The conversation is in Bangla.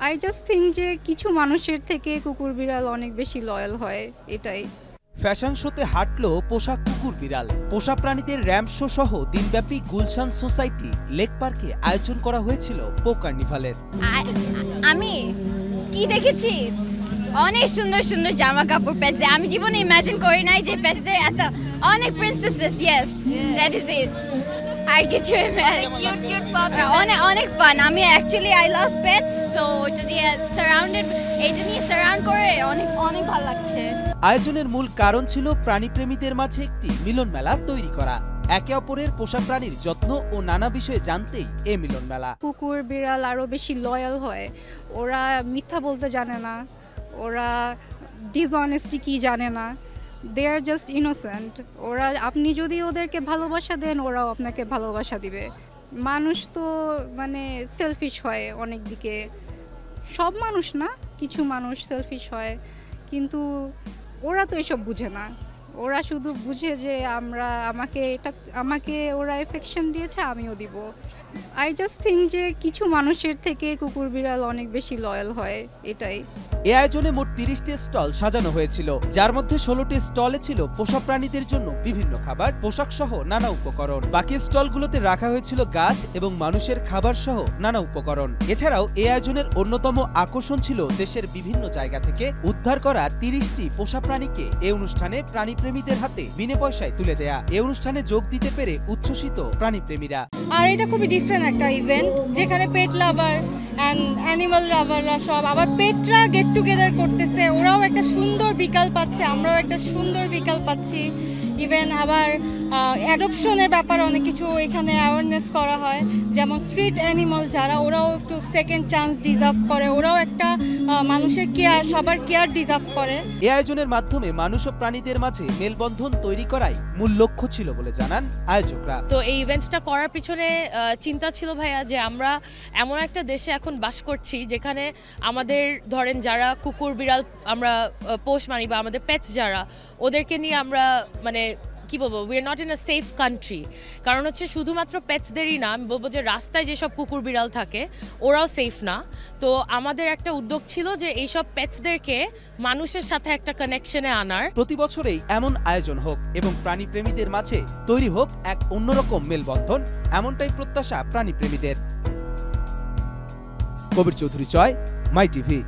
আই জাস্ট থিঙ্ক যে কিছু মানুষের থেকে কুকুর বিড়াল অনেক বেশি লয়াল হয়, এটাই। ফ্যাশন শোতে হাঁটলো পোষা কুকুর বিড়াল। পোষা প্রাণীদের র্যাম্প শো সহ দিনব্যাপী গুলশান সোসাইটি লেক পার্কে আয়োজন করা হয়েছিল পো কার্নিভালের। আমি কি দেখেছি, অনেক সুন্দর সুন্দর জামা কাপড় পেয়েছে। আমি জীবনে ইমাজিন করি নাই যে পেয়েছে এত অনেক princesses. Yes, that is it. আর কিছু কিউট কিউট অনেক অনেক ফান। আমি actually I love pets, so এটা দিয়ে সারাউন্ড করে অনেক অনেক ভালো লাগছে। আয়োজনের মূল কারণ ছিল প্রাণীপ্রেমীদের মাঝে একটি মিলন মেলা তৈরি করা। একে অপরের পোষা প্রাণীর যত্ন ও নানা বিষয়ে জানতেই এ মিলন মেলা। কুকুর বিড়াল আরো বেশি লয়াল হয়। ওরা মিথ্যা বলতে জানে না, ওরা ডিসঅনেস্টি কি জানে না, দে আর জাস্ট ইনোসেন্ট। ওরা, আপনি যদি ওদেরকে ভালোবাসা দেন, ওরাও আপনাকে ভালোবাসা দিবে। মানুষ তো মানে সেলফিশ হয় অনেক দিকে, সব মানুষ না, কিছু মানুষ সেলফিশ হয়, কিন্তু ওরা তো এসব বুঝে না। ওরা শুধু বুঝে যে আমাকে ওরা এফেকশন দিয়েছে, আমিও দিব। আই জাস্ট থিঙ্ক যে কিছু মানুষের থেকে কুকুর বিড়াল অনেক বেশি লয়াল হয়, এটাই। এ আয়োজনে মোট 30টি স্টল সাজানো হয়েছিল, যার মধ্যে 16টি স্টলে ছিল পোষা প্রাণীদের জন্য বিভিন্ন খাবার, পোশাক সহ নানা উপকরণ। বাকি স্টলগুলোতে রাখা হয়েছিল গাছ এবং মানুষের খাবার সহ নানা উপকরণ। এছাড়াও এই আয়োজনের অন্যতম আকর্ষণ ছিল দেশের বিভিন্ন জায়গা থেকে উদ্ধার করা 30টি পোষা প্রাণীকে এ অনুষ্ঠানে প্রাণীপ্রেমীদের হাতে বিনা পয়সায় তুলে দেয়া। এ অনুষ্ঠানে যোগ দিতে পেরে উচ্ছ্বসিত প্রাণীপ্রেমীরা। আর এটা খুবই ডিফারেন্ট একটা ইভেন্ট, যেখানে পেট লাভার অ্যান্ড অ্যানিমাল লাভাররা সব আবার পেটরা গেট টুগেদার করতেছে। ওরাও একটা সুন্দর বিকাল পাচ্ছে, আমরাও একটা সুন্দর বিকাল পাচ্ছি। ইভেন আবার অ্যাডপশনের ব্যাপারে অনেক কিছু এখানে অ্যাওয়ারনেস করা হয়, যেমন স্ট্রিট অ্যানিমাল যারা, ওরাও একটু সেকেন্ড চান্স ডিজার্ভ করে, ওরাও একটা মানুষের কেয়ার, সবার কেয়ার ডিজার্ভ করে। এই আয়োজনের মাধ্যমে মানুষ ও প্রাণীদের মাঝে মেলবন্ধন তৈরি করাই মূল লক্ষ্য ছিল বলে জানান আয়োজকরা। তো এই ইভেন্টটা করার পিছনে চিন্তা ছিল ভাইয়া যে আমরা এমন একটা দেশে এখন বাস করছি যেখানে আমাদের ধরেন যারা কুকুর বিড়াল আমরা পোষ মানি বা আমাদের পেটস যারা, ওদেরকে নিয়ে আমরা মানে কি বলবো, we are not in a safe country. কারণ হচ্ছে শুধুমাত্র পেটসদেরই না, আমি বলবো যে রাস্তায় যেসব কুকুর বিড়াল থাকে ওরাও সেফ না। তো আমাদের একটা উদ্যোগ ছিল যে এইসব পেটসদেরকে মানুষের সাথে একটা কানেকশনে আনার। প্রতি বছরেই এমন আয়োজন হোক এবং প্রাণীপ্রেমীদের মাঝে তৈরি হোক এক অন্যরকম মেলবন্ধন, এমনটাই প্রত্যাশা প্রাণীপ্রেমীদের। কবির চৌধুরী চয়, মাই টিভি।